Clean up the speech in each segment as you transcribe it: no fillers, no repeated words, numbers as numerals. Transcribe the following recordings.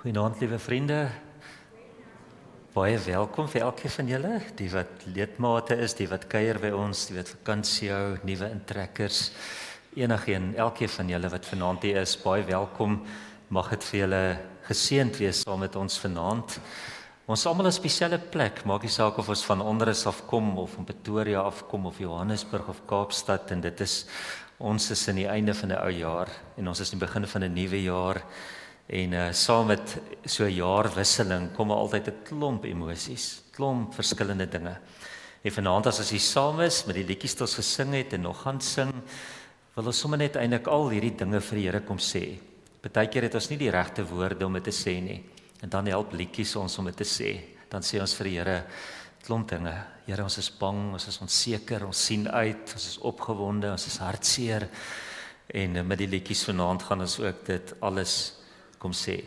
Goeienaand, liewe vriende. Baie welkom vir elkeen van julle, die wat lidmate is, die wat kuier by ons, die wat vakansie hou, nuwe intrekkers, enigeen, elkeen van julle wat vanaand hier is, baie welkom. Mag dit vir julle geseënd wees saam met ons vanaand. Ons almal is op dieselfde plek, maak nie saak of ons van Onderus afkom, of van Pretoria afkom, of Johannesburg of Kaapstad, en ons is in die einde van 'n ou jaar, en ons is in die begin van 'n nuwe jaar, en saam met so 'n jaarwisseling kom altyd 'n klomp emosies, klomp verskillende dinge. En vanaand as ons hier saam is met die liedjies wat ons gesing het en nog gaan sing, wil ons sommer net eintlik al hierdie dinge vir die Here kom sê. Partykeer het ons nie die regte woorde om dit te sê nie. En dan help liedjies ons om dit te sê. Dan sê ons vir die Here klomp dinge. Here, ons is bang, ons is onseker, ons sien uit, ons is opgewonde, ons is hartseer. En met die liedjies vanaand gaan ons ook dit alles kom sê.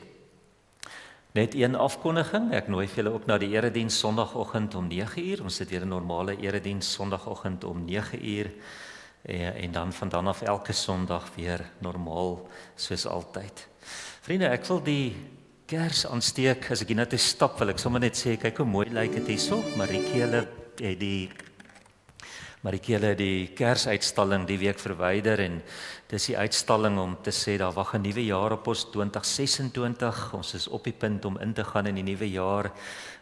Net een afkondiging, ek nooi vir julle ook na die erediens Sondagoggend om 9:00. Ons het hier 'n normale erediens Sondagoggend om 9:00 en dan van dan af elke Sondag weer normaal soos altyd. Vriende, ek wil die kers aansteek. As ek hiernatoe stap, wil ek sommer net sê, kyk hoe mooi lyk dit hierso. Marieke het die kersuitstalling die week verwyder en dis die uitstalling om te sê daar wag 'n nuwe jaar op ons 2026. Ons is op die punt om in te gaan in die nuwe jaar.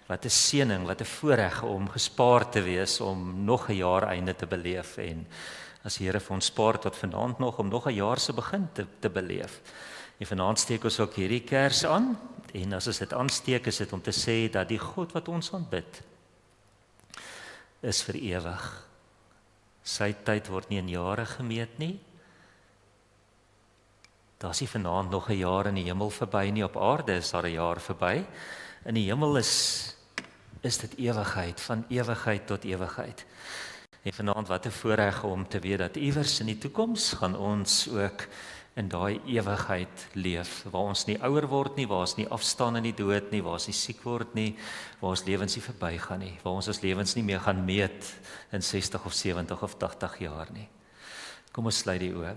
Wat 'n seëning, wat 'n voorreg om gespaar te wees om nog 'n jaar einde te beleef en as die Here vir ons spaar tot vanaand nog om nog 'n jaar se begin te beleef. En vanaand steek ons ook hierdie kers aan en as ons dit aansteek is dit om te sê dat die God wat ons aanbid is vir ewig. Sy tyd word nie in jare gemeet nie. Daar is nie vanaand nog 'n jaar in die hemel verby nie, op aarde is daar 'n jaar verby. In die hemel is dit ewigheid, van ewigheid tot ewigheid. En vanaand wat 'n voorreg om te weet dat iewers in die toekoms gaan ons ook in daai ewigheid leef, waar ons nie ouer word nie, waar ons nie afstaan in die dood nie, waar ons nie siek word nie, waar ons lewens nie verbygaan nie, waar ons lewens nie meer gaan meet in 60 of 70 of 80 jaar nie. Kom ons sluit die oë.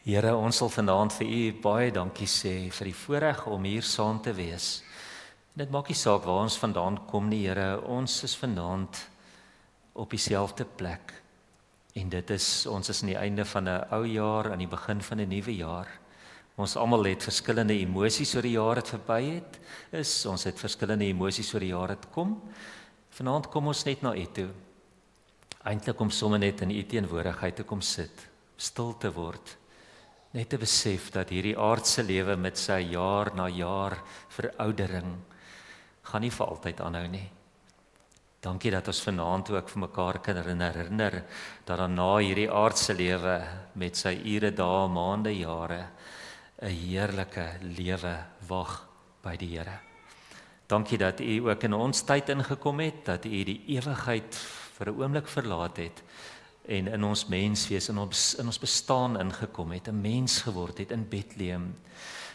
Here, ons sal vanaand vir U baie dankie sê vir die voorreg om hier saam te wees. Dit maak nie saak waar ons vandaan kom nie, Here, ons is vanaand op dieselfde plek. En ons is aan die einde van 'n ou jaar, aan die begin van 'n nuwe jaar. Ons almal het verskillende emosies oor die jaar wat verby het. Ons het verskillende emosies oor die jaar wat kom. Vanaand kom ons net na U toe. Eintlik om sommer net in U teenwoordigheid te kom sit, stil te word. Net te besef dat hierdie aardse lewe met sy jaar na jaar veroudering gaan nie vir altyd aanhou nie. Dankie dat ons vanaand ook vir mekaar kan herinner dat dan na hierdie aardse lewe met sy ure, dae, maande, jare 'n heerlike lewe wag by die Here. Dankie dat U ook in ons tyd ingekom het, dat U die ewigheid vir 'n oomblik verlaat het en in ons menswees, in ons bestaan ingekom het, 'n mens geword het in Bethlehem.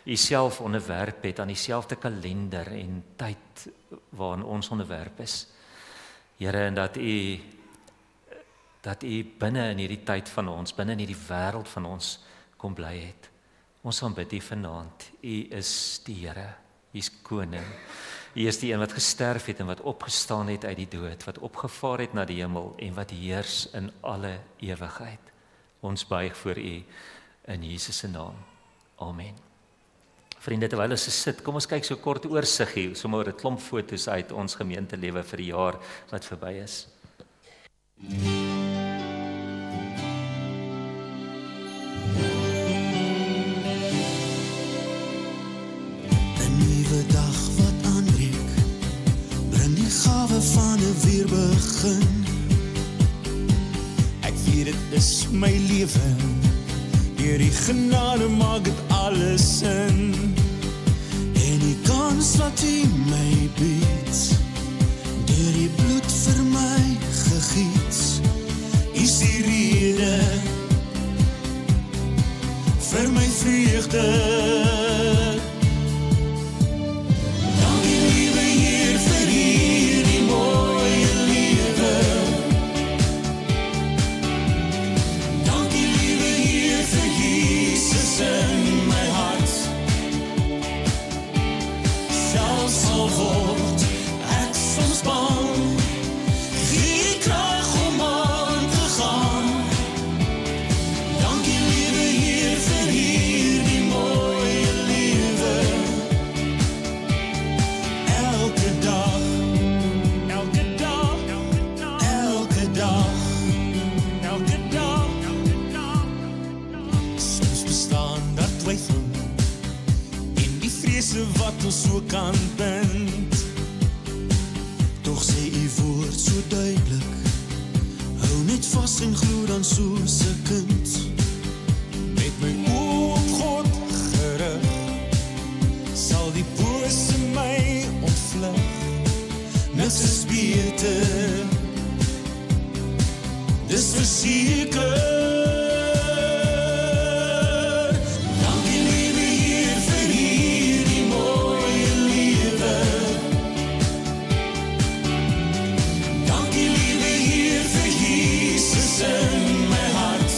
U self onderwerp het aan dieselfde kalender en tyd waarin ons onderwerp is. Here, en dat U binne in hierdie tyd van ons, binne in hierdie wêreld van ons kom bly het. Ons aanbid U vanaand. U is die Here, U is koning. U is die een wat gesterf het en wat opgestaan het uit die dood, wat opgevaar het na die hemel en wat heers in alle ewigheid. Ons buig voor U in Jesus se naam. Amen. Vriende, terwyl ons sit, kom ons kyk so kort oorsiggie, sommer 'n klomp foto's uit ons gemeentelewe vir die jaar wat verby is. 'n nuwe dag wat aanbreek, bring die gawe van 'n weer begin. Ek weet dit is my lewe, deur die genade maak dit alles sin. En die kans wat U my bied, deur die bloed vir my gegiet, is die rede vir my vreugde. Dankie liewe Heer vir hierdie mooie lewe. Dankie liewe Heer vir Jesus in my hart. ons so kan bind. Tog sê u woord so duidelik, hou net vas en glo dan soos 'n kind. Met my oë op God gerig, sal die bose my ontvlug. Niks is beter, dis verseker. Dankie liewe Heer vir hierdie mooie lewe. Dankie liewe Heer vir Jesus in my hart.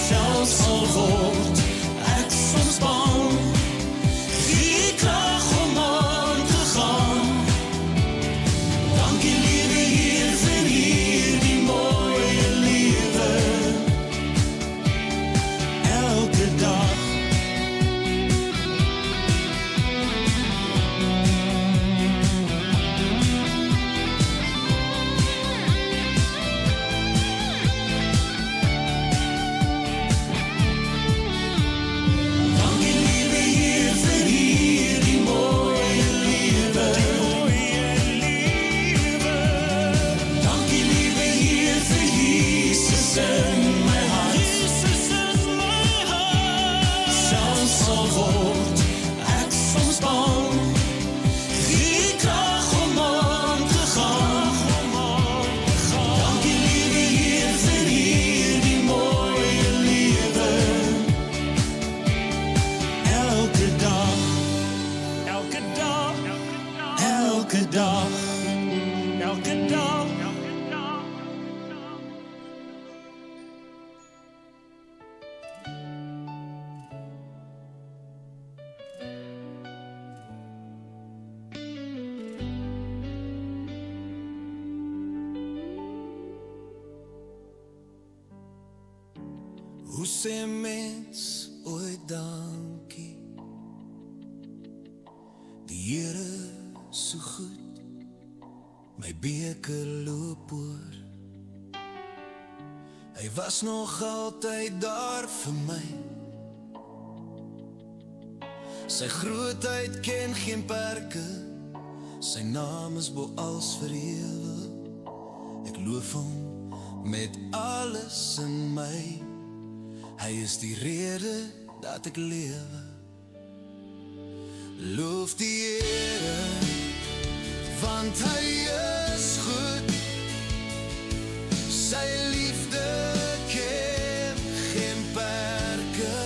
Selfs al word ek soms bang, gee krag om aan te gaan. Dankie liewe Heer vir hierdie mooie lewe. Elke dag. Dankie liewe Heer vir hierdie mooie lewe. Dankie liewe Heer vir Jesus in my hart. Selfs al word ek soms bang, gee krag om aan te gaan. Dankie liewe Heer vir hierdie mooie lewe. Elke dag, elke dag, elke dag, elke dag. Hoe sê mens ooit dankie? Die Here is so goed, my beker loop oor. Hy was nog altyd daar vir my. Sy grootheid ken geen perke, sy naam is bo als verhewe. Ek loof hom met alles in my. Hy is die rede dat ek lewe. Loof die Here, want hy is goed. Sy liefde ken geen perke.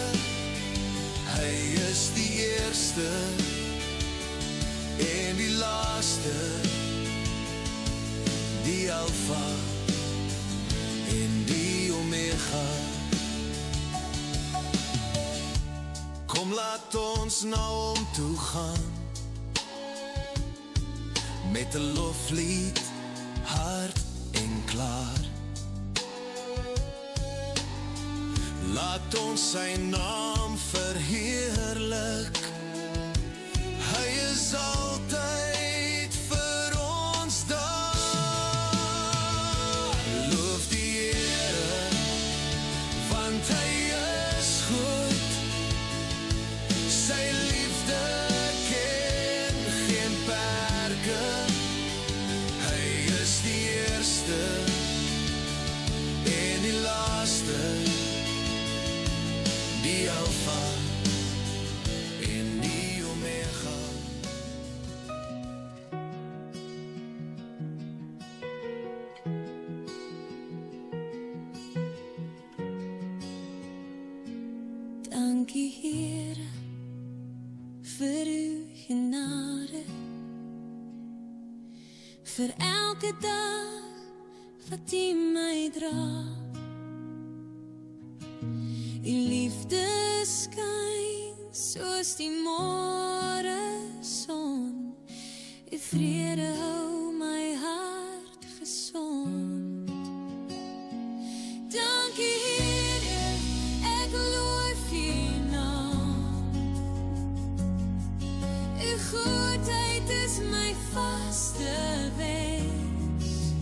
Hy is die eerste en die laaste, die Alpha en die Omega. Kom laat ons na hom toe gaan, met 'n loflied hard en klaar. Laat ons sy naam verheerlik. Hy is altyd vir ons daar. Loof die Here, want hy is goed. Sy liefde ken geen perke. Hy is die eerste en die laaste, die Alpha en die Omega. Dankie Here vir uw genade, vir elke dag wat u my dra. U liefde skyn soos die môre son, u vrede hou my hart gesond. Dankie Here, ek loof u naam. U goedheid is my vaste wens,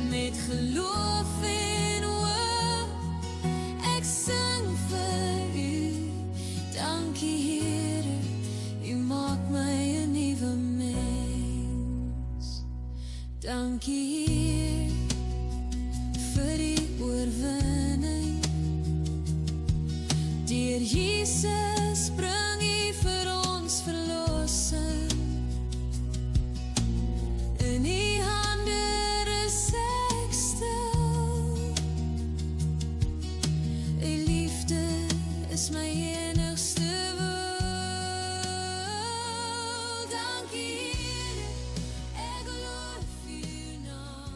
met geloof en hoop, ek sing vir u. Dankie Dankie Heer vir die oorwinning. Deur Jesus bring U vir ons verlossing. In U hande is ek stil. U liefde is my enigste wil. Dankie Here, ek loof U naam.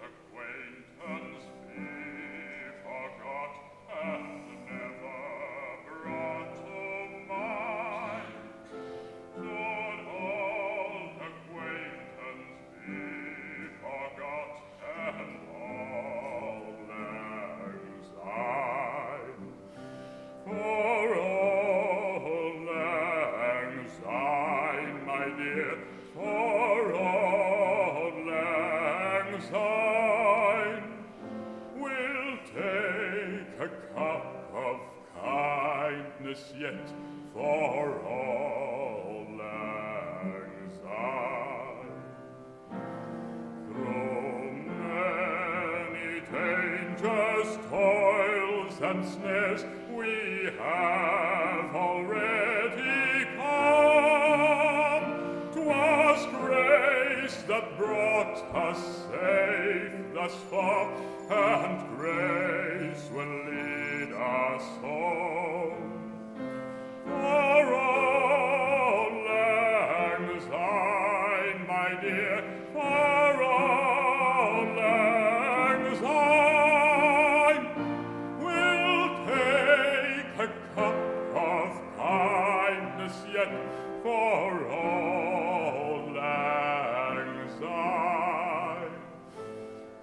Acquaintance be forgot and never brought to mind. Should all acquaintance be forgot and all lang syne, for all lang syne, my dear, for all lang syne, we'll take a cup of kindness yet for all lang syne. Through many dangers, toils, and snares, we have already come. 'Twas grace that brought us safe thus far, and grace will lead us home. For all lang syne, my dear, for all lang syne, we'll take a cup of kindness yet for all lang syne.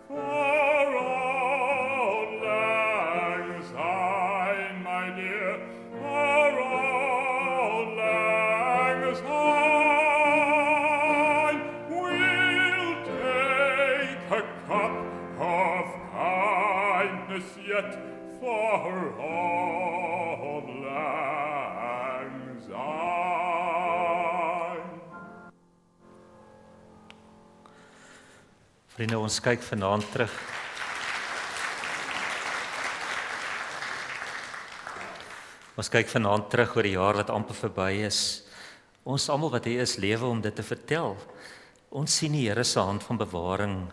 For all lang syne, my dear, for all lang syne, we'll take a cup of kindness yet for all lang syne. Vriende, ons kyk vanaand terug. Ons kyk vanaand terug oor die jaar wat amper verby is. Ons almal wat hier is, lewe om dit te vertel. Ons sien die Here se hand van bewaring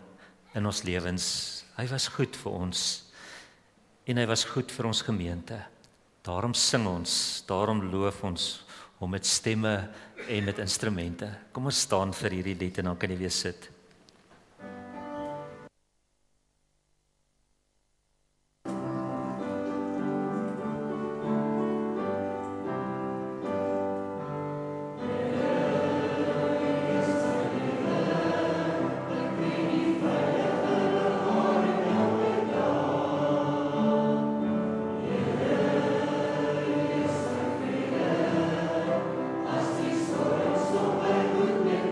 in ons lewens. Hy was goed vir ons en hy was goed vir ons gemeente. Daarom sing ons, daarom loof ons hom met stemme en met instrumente. Kom ons staan vir hierdie lied en dan kan jy weer sit. As die storm so by goed met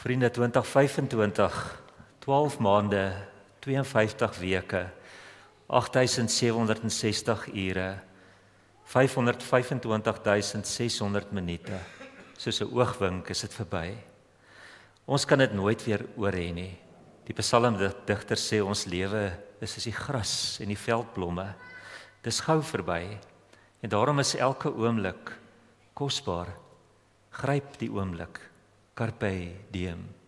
Vriende, 2025, 12 maande, 52 weke, 8760 ure, 525.600 minute. Soos 'n oogwink is dit verby. Ons kan dit nooit weer oor hê nie. Die psalmdigter sê ons lewe is soos die gras en die veldblomme. Dis gou verby en daarom is elke oomblik kosbaar. Gryp die oomblik. Carpe diem.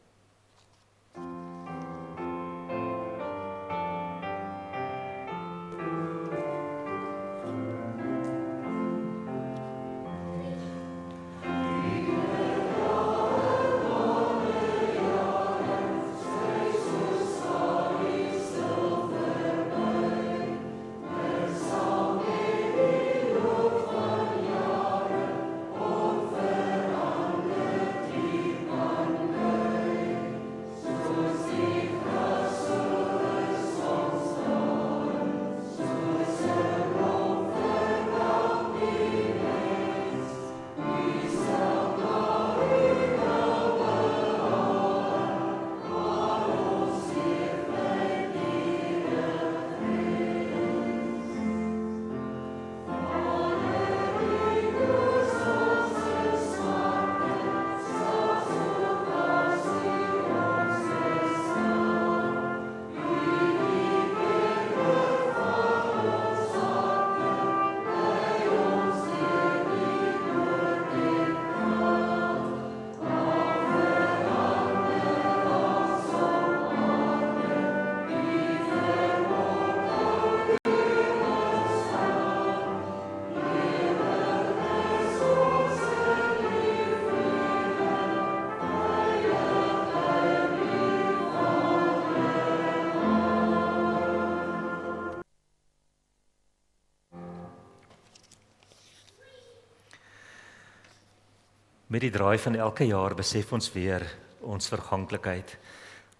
Met die draai van elke jaar besef ons weer ons verganklikheid.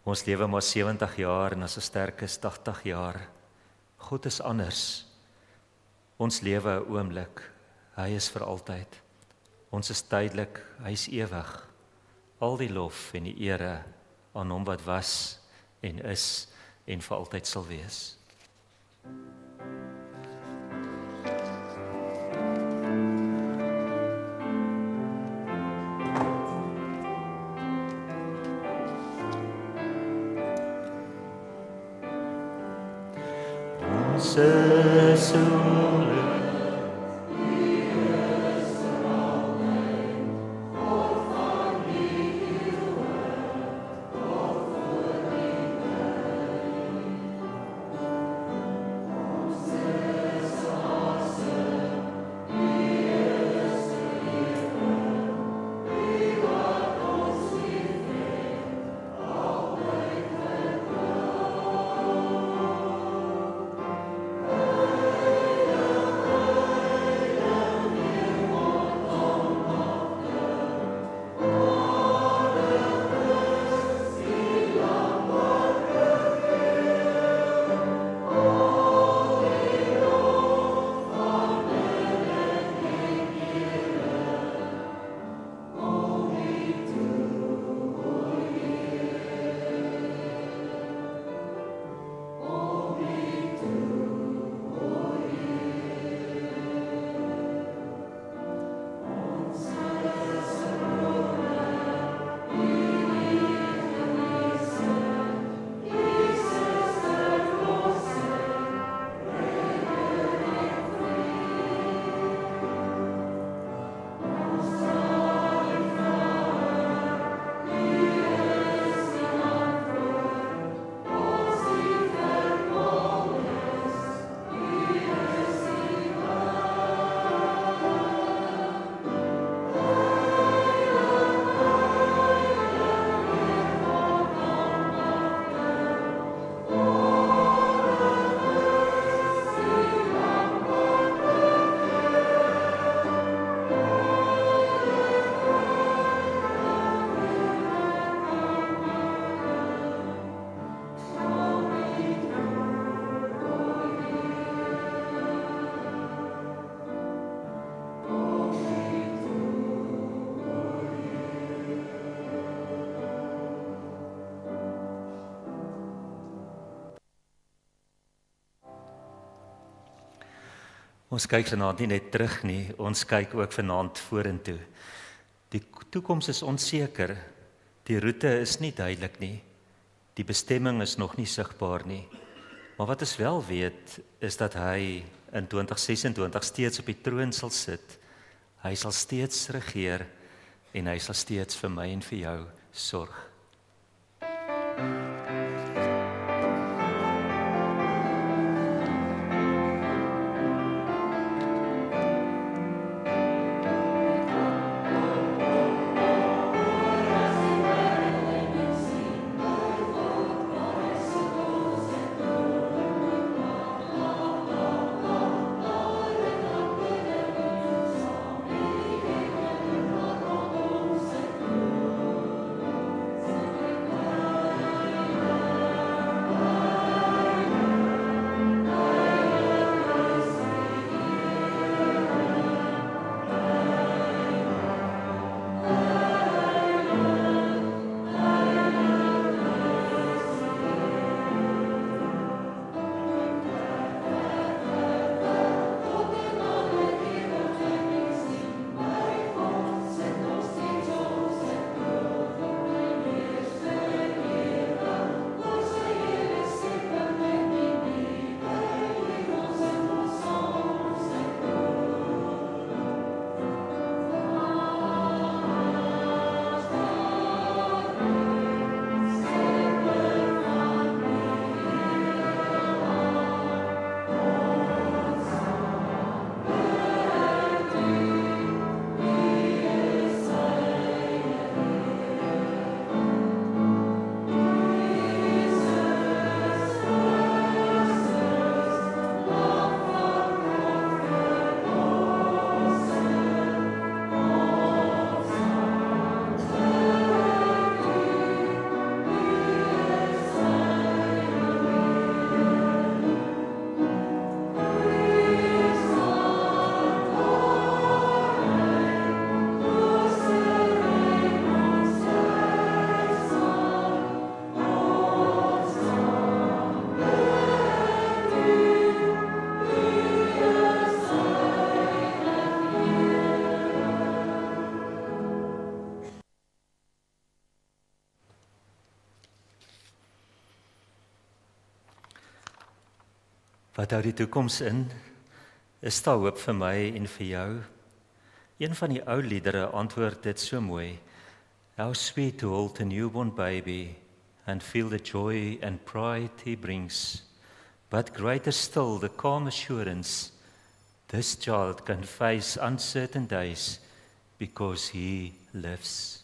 Ons lewe maar 70 jaar en as ons sterk is 80 jaar. God is anders. Ons lewe 'n oomblik. Hy is vir altyd. Ons is tydelik, hy is ewig. Al die lof en die ere aan hom wat was en is en vir altyd sal wees. Ons kyk vanaand nie net terug nie, ons kyk ook vanaand vorentoe. Die toekoms is onseker, die roete is nie duidelik nie, die bestemming is nog nie sigbaar nie. Maar wat ons wel weet, is dat hy in 2026 steeds op die troon sal sit. Hy sal steeds regeer en hy sal steeds vir my en vir jou sorg. Wat hou die toekoms in? Is daar hoop vir my en vir jou? Een van die ou liedere antwoord dit so mooi. How sweet to hold a newborn baby and feel the joy and pride he brings. But greater still the calm assurance this child can face uncertain days because he lives.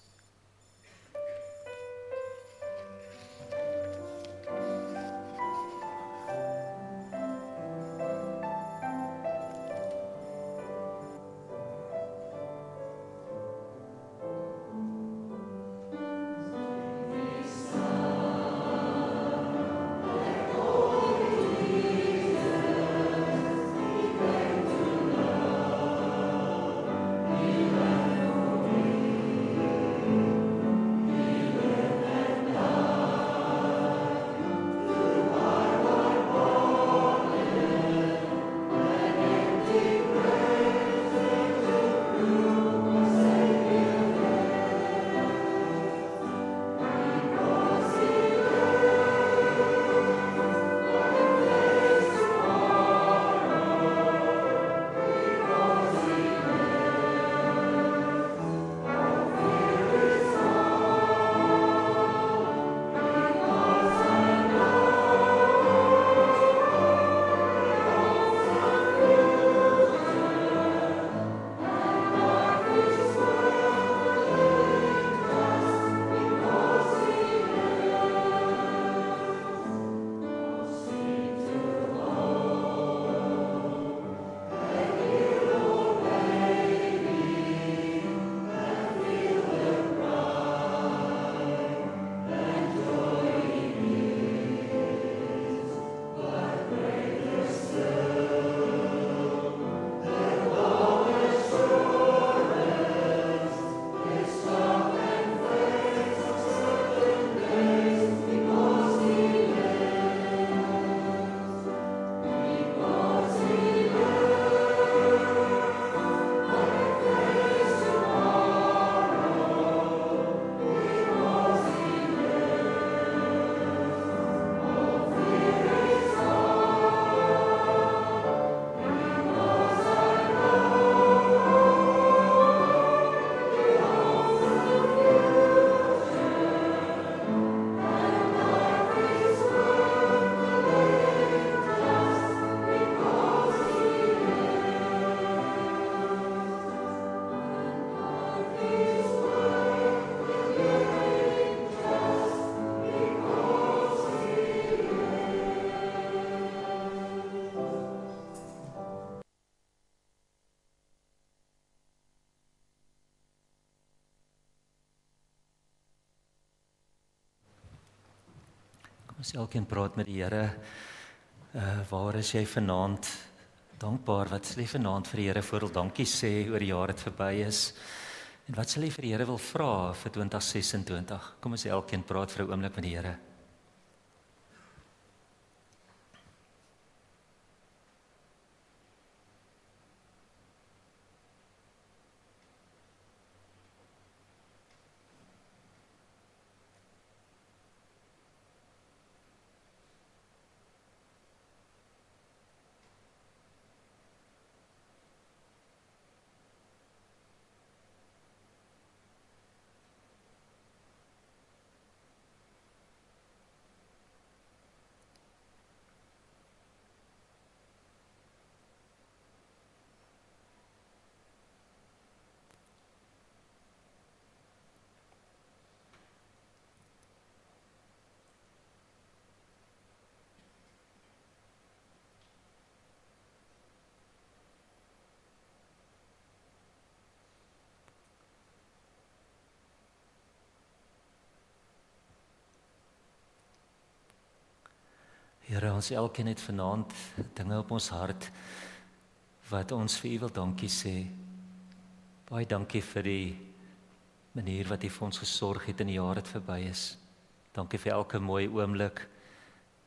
As elkeen praat met die Here, waar is jy vanaand dankbaar? Wat sal jy vanaand vir die Here vooral dankie sê oor die jaar wat verby is? En wat sal jy vir die Here wil vra vir 2026? Kom ons elkeen praat vir 'n oomblik met die Here. Here, ons elkeen het vanaand dinge op ons hart wat ons vir U wil dankie sê. Baie dankie vir die manier wat U vir ons gesorg het in die jaar wat verby is. Dankie vir elke mooi oomblik.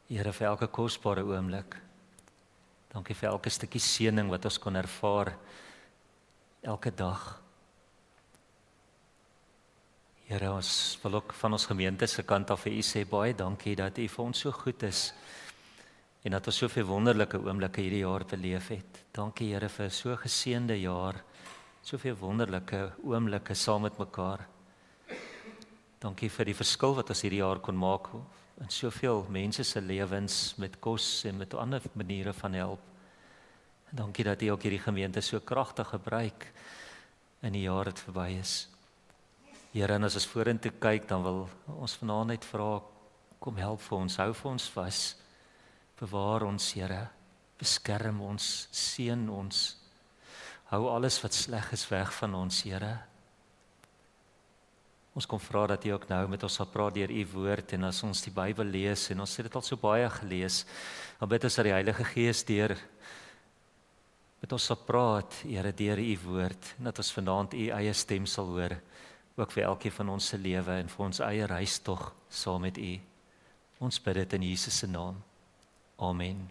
Here, vir elke kosbare oomblik. Dankie vir elke stukkie seëning wat ons kon ervaar elke dag. Here, ons wil ook van ons gemeente se kant af vir U sê baie dankie dat U vir ons so goed is. En dat ons soveel wonderlike oomblikke hierdie jaar beleef het. Dankie Here vir so 'n geseënde jaar, soveel wonderlike oomblikke saam met mekaar. Dankie vir die verskil wat ons hierdie jaar kon maak in soveel mense se lewens met kos en met ander maniere van help. En dankie dat U ook hierdie gemeente so kragtig gebruik in die jaar wat verby is. Here, en as ons vorentoe kyk, dan wil ons vanaand net vra, kom help vir ons, hou vir ons vas. Bewaar ons, Here, beskerm ons, seën ons, hou alles wat sleg is weg van ons, Here. Ons kom vra dat U ook nou met ons sal praat deur U woord, en as ons die Bybel lees, en ons het dit al so baie gelees, dan bid ons dat die Heilige Gees deur met ons sal praat, Here, deur U woord, en dat ons vanaand U eie stem sal hoor, ook vir elkeen van ons se lewe, en vir ons eie reistog saam met U. Ons bid dit in Jesus se naam. Amen.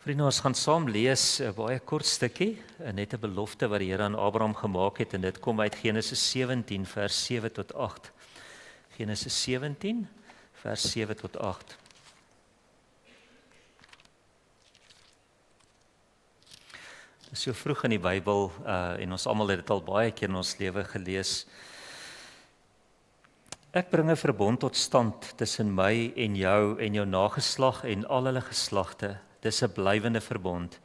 Vriende, ons gaan saam lees 'n baie kort stukkie, net 'n belofte wat die Here aan Abraham gemaak het, en dit kom uit Genesis 17 vers 7 tot 8. Genesis 17 vers 7 tot 8. Dit is so vroeg in die Bybel, en ons almal het dit al baie keer in ons lewe gelees. Ek bring 'n verbond tot stand tussen my en jou nageslag en al hulle geslagte. Dis 'n blywende verbond.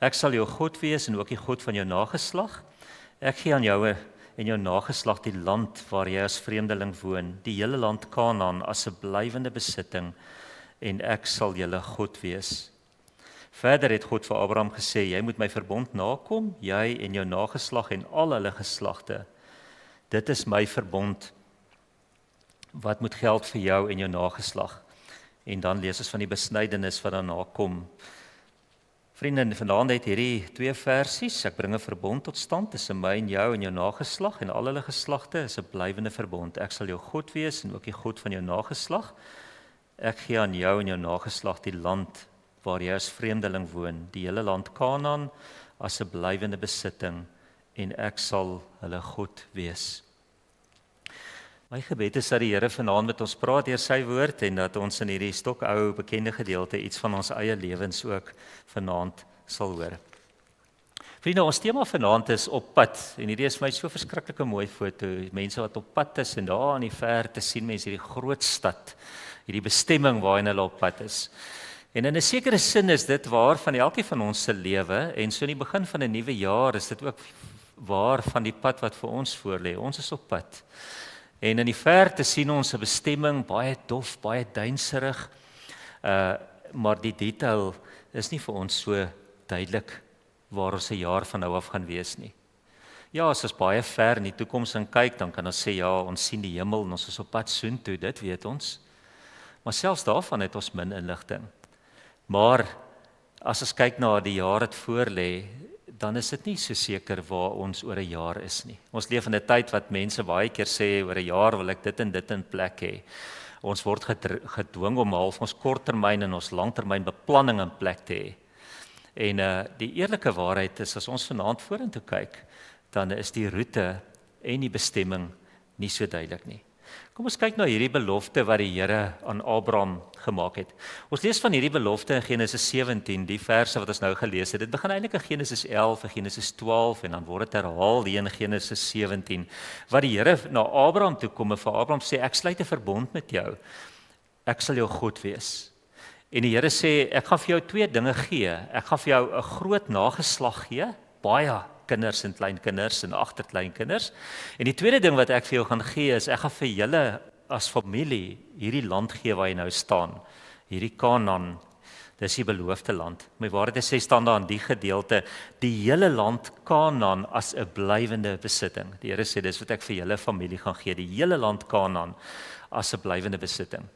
Ek sal jou God wees en ook die God van jou nageslag. Ek gee aan jou en jou nageslag die land waar jy as vreemdeling woon, die hele land Kanaan as 'n blywende besitting, en ek sal julle God wees. Verder het God vir Abraham gesê, jy moet my verbond nakom, jy en jou nageslag en al hulle geslagte. Dit is my verbond wat moet geld vir jou en jou nageslag. En dan lees ons van die besnydenis wat daarna kom. Vriende, vanaand het hierdie twee versies. Ek bring 'n verbond tot stand tussen my en jou nageslag en al hulle geslagte is 'n blywende verbond. Ek sal jou God wees en ook die God van jou nageslag. Ek gee aan jou en jou nageslag die land waar jy as vreemdeling woon, die hele land Kanaan as 'n blywende besitting, en ek sal hulle God wees. My gebed is dat die Here vanaand met ons praat deur sy woord, en dat ons in hierdie stokou bekende gedeelte iets van ons eie lewens ook vanaand sal hoor. Vriende, ons tema vanaand is op pad, en hierdie is vir my so verskriklike mooi foto, mense wat op pad is, en daar in die verte sien mense hierdie groot stad, hierdie bestemming waarin hulle op pad is. En in 'n sekere sin is dit waar van elkeen van ons se lewe, en so in die begin van 'n nuwe jaar is dit ook waar van die pad wat vir ons voorlê. Ons is op pad. En in die verte sien ons 'n bestemming, baie dof, baie duinserig, maar die detail is nie vir ons so duidelik waar ons 'n jaar van nou af gaan wees nie. Ja, as ons baie ver in die toekoms in kyk, dan kan ons sê ja, ons sien die hemel en ons is op pad soontoe, dit weet ons. Maar selfs daarvan het ons min inligting. Maar as ons kyk na die jaar wat voorlê, dan is dit nie so seker waar ons oor 'n jaar is nie. Ons leef in 'n tyd wat mense baie keer sê oor 'n jaar wil ek dit en dit in plek hê. Ons word gedwing om half ons korttermyn en ons langtermyn beplanning in plek te hê. En die eerlike waarheid is as ons vanaand vorentoe kyk, dan is die roete en die bestemming nie so duidelik nie. Kom ons kyk na hierdie belofte wat die Here aan Abraham gemaak het. Ons lees van hierdie belofte in Genesis 17, die verse wat ons nou gelees het. Dit begin eintlik in Genesis 11 en Genesis 12 en dan word dit herhaal hier in Genesis 17, waar die Here na Abraham toe kom en vir Abraham sê, ek sluit 'n verbond met jou. Ek sal jou God wees. En die Here sê, ek gaan vir jou 2 dinge gee. Ek gaan vir jou 'n groot nageslag gee, baie kinders en kleinkinders en agterkleinkinders. En die tweede ding wat ek vir jou gaan gee is ek gaan vir julle as familie hierdie land gee waar jy nou staan. Hierdie Kanaan, dis die beloofde land. My waarheid sê staan daar in die gedeelte die hele land Kanaan as 'n blywende besitting. Die Here sê dis wat ek vir julle familie gaan gee, die hele land Kanaan as 'n blywende besitting.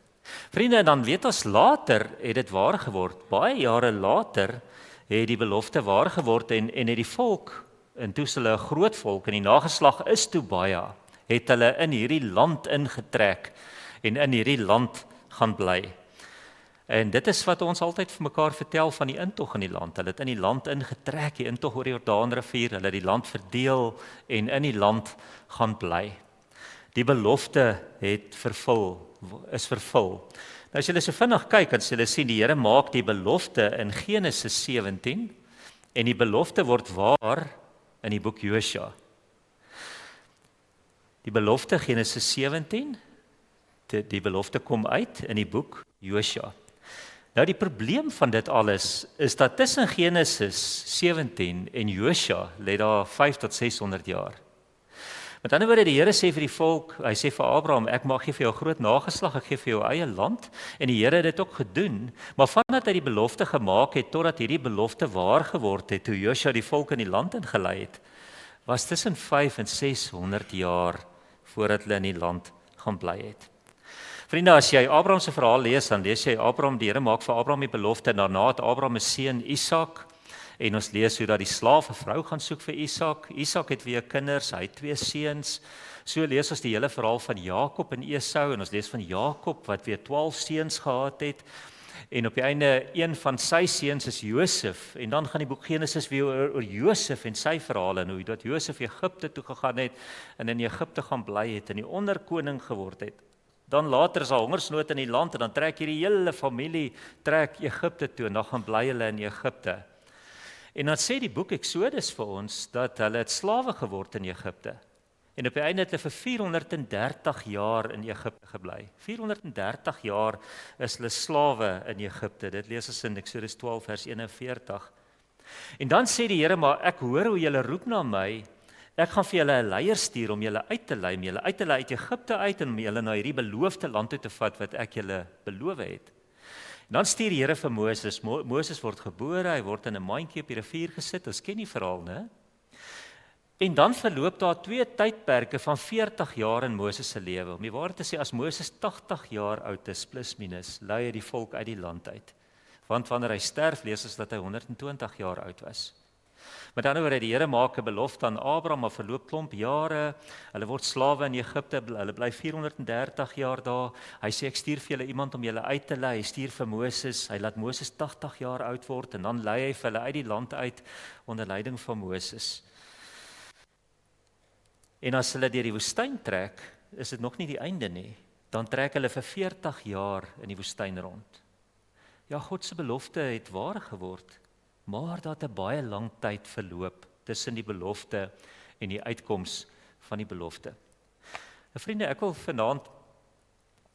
Vriende, dan weet ons later het dit waar geword. Baie jare later het die belofte waar geword en het die volk en toe is hulle 'n groot volk en die nageslag is toe baie, het hulle in hierdie land ingetrek en in hierdie land gaan bly. En dit is wat ons altyd vir mekaar vertel van die intog in die land. Hulle het in die land ingetrek, die intog oor die Jordaanrivier, hulle het die land verdeel en in die land gaan bly. Die belofte het is vervul. Nou as julle so vinnig kyk, dan sal julle sien die Here maak die belofte in Genesis 17 en die belofte word waar in die boek Josua. Die belofte Genesis 17, die belofte kom uit in die boek Josua. Nou die probleem van dit alles is dat tussen Genesis 17 en Josua lê daar 5 tot 600 jaar. Met ander woorde, die Here sê vir die volk, hy sê vir Abraham, ek mag gee vir jou groot nageslag, ek gee vir jou eie land, en die Here het dit ook gedoen, maar vandat hy die belofte gemaak het, totdat hierdie belofte waar geword het, toe Josua die volk in die land ingelei het, was tussen 5 en 600 jaar, voordat hulle in die land gaan bly het. Vriende, as jy Abraham se verhaal lees, dan lees jy Abraham, die Here maak vir Abraham die belofte, daarna het Abraham 'n seun Isak, en ons lees hoe dat die slaaf 'n vrou gaan soek vir Isak. Isak het weer kinders, hy het 2 seuns. So lees ons die hele verhaal van Jakob en Esau, en ons lees van Jakob wat weer 12 seuns gehad het. En op die einde, een van sy seuns is Josef, en dan gaan die boek Genesis weer oor Josef en sy verhale, en hoe dat Josef Egipte toe gegaan het, en in Egipte gaan bly het, en die onderkoning geword het. Dan later is daar hongersnood in die land, en dan trek hierdie hele familie, trek Egipte toe, en dan gaan bly hulle in Egipte. En dan sê die boek Exodus vir ons, dat hulle het slawe geword in Egipte. En op die einde het hulle vir 430 jaar in Egipte gebly. 430 jaar is hulle slawe in Egipte. Dit lees ons in Exodus 12 vers 41. En dan sê die Here, maar ek hoor hoe julle roep na my. Ek gaan vir julle 'n leier stuur om julle uit te lei, om julle uit te lei uit Egipte uit en om julle na hierdie beloofde land toe te vat wat ek julle beloof het. En dan stuur die Here vir Moses. Moses word gebore, hy word in 'n mandjie op die rivier gesit. Ons ken die verhaal, né? En dan verloop daar 2 tydperke van 40 jaar in Moses se lewe. Om die waarheid te sê, as Moses 80 jaar oud is, plus minus, lei hy die volk uit die land uit. Want wanneer hy sterf, lees ons dat hy 120 jaar oud was. Met ander woorde, die Here maak 'n belofte aan Abraham, maar verloop klomp jare. Hulle word slawe in Egipte, hulle bly 430 jaar daar. Hy sê ek stuur vir julle iemand om julle uit te lei. Hy stuur vir Moses. Hy laat Moses 80 jaar oud word en dan lei hy vir hulle uit die land uit onder leiding van Moses. En as hulle deur die woestyn trek, is dit nog nie die einde nie. Dan trek hulle vir 40 jaar in die woestyn rond. Ja, God se belofte het waar geword. Maar dat 'n baie lang tyd verloop tussen die belofte en die uitkoms van die belofte. Nou vriende, ek wil vanaand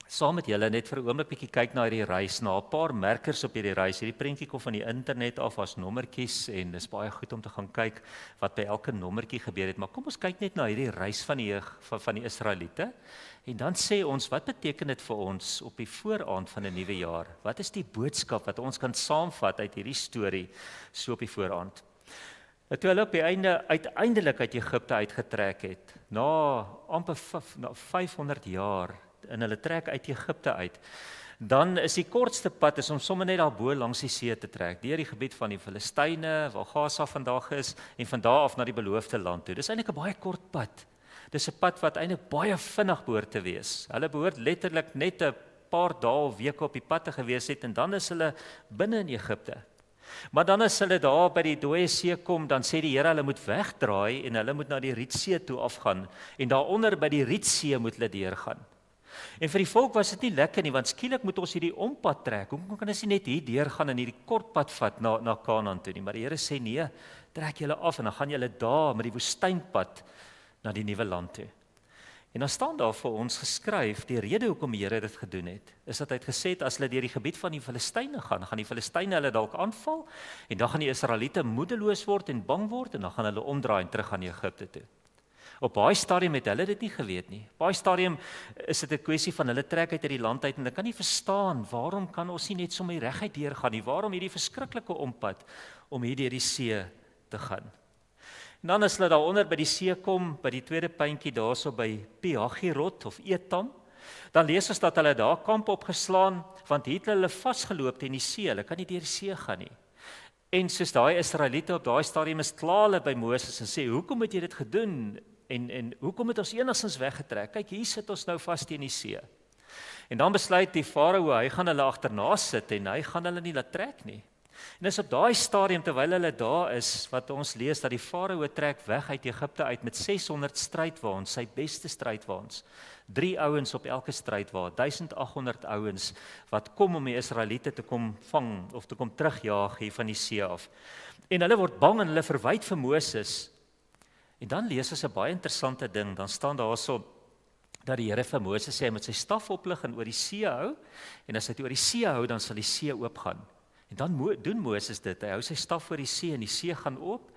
saam met julle net vir 'n oomblik bietjie kyk na hierdie reis, na 'n paar merkers op hierdie reis. Hierdie prentjie kom van die internet af as nommertjies en dis baie goed om te gaan kyk wat by elke nommertjie gebeur het. Maar kom ons kyk net na hierdie reis van die Israeliete en dan sê ons, wat beteken dit vir ons op die vooraand van 'n nuwe jaar? Wat is die boodskap wat ons kan saamvat uit hierdie storie so op die vooraand? Toe hulle op die einde uiteindelik uit Egipte uitgetrek het, na amper 500 jaar, en hulle trek uit Egipte uit, Dan is die kortste pad is om sommer net daarbo langs die see te trek, deur die gebied van die Filistyne, waar Gaza vandag is, en van daar af na die beloofde land toe. Dis eintlik 'n baie kort pad. Dis 'n pad wat eintlik baie vinnig behoort te wees. Hulle behoort letterlik net 'n paar dae of weke op die pad te gewees het, en dan is hulle binne in Egipte. Maar dan as hulle daar by die Dooie See kom, dan sê die Here hulle moet wegdraai en hulle moet na die Rietsee toe afgaan, en daaronder by die Rietsee moet hulle deurgaan. En vir die volk was dit nie lekker nie, want skielik moet ons hierdie ompad trek. Hoekom kan ons nie net hier deurgaan en hierdie kort pad vat na Kanaan toe nie? Maar die Here sê nee, trek julle af en dan gaan julle daar met die woestynpad na die nuwe land toe. En dan staan daar vir ons geskryf, die rede hoekom die Here dit gedoen het, is dat hy het gesê, as hulle deur die gebied van die Filistyne gaan die Filistyne hulle dalk aanval, en dan gaan die Israeliete moedeloos word en bang word, en dan gaan hulle omdraai en terug gaan Egipte toe. Op baie stadium het hulle dit nie geweet nie. Op baie stadium is dit 'n kwessie van hulle trek uit die land uit, en hulle kan nie verstaan, waarom kan ons nie net sommer reguit deurgaan nie, waarom hierdie verskriklike ompad, om hier deur die see te gaan. En dan as hulle daaronder by die see kom, by die tweede puntjie daarso by Pi-Hagirot of Etam, dan lees ons dat hulle daar kamp opgeslaan, want hier het hulle vasgeloop teen die see, hulle kan nie deur die see gaan nie. En soos daai Israeliete op daai stadium is, kla hulle by Moses en sê, hoekom het jy dit gedoen? En hoekom het ons enigstens weggetrek? Kyk, hier sit ons nou vas teen die see. En dan besluit die farao, hy gaan hulle agterna sit en hy gaan hulle nie laat trek nie. En dis op daai stadium terwyl hulle daar is, wat ons lees dat die farao trek weg uit Egipte uit met 600 strydwaans, sy beste strydwaans. 3 ouens op elke strydwa, 1800 ouens wat kom om die Israeliete te kom vang of te kom terugjaag hier van die see af. En hulle word bang en hulle verwyd vir Moses. En dan lees ons 'n baie interessante ding, dan staan daarso dat die Here vir Moses sê hy moet sy staf oplig en oor die see hou, en as hy oor die see hou, dan sal die see oopgaan. En dan doen Moses dit, hy hou sy staf oor die see en die see gaan oop.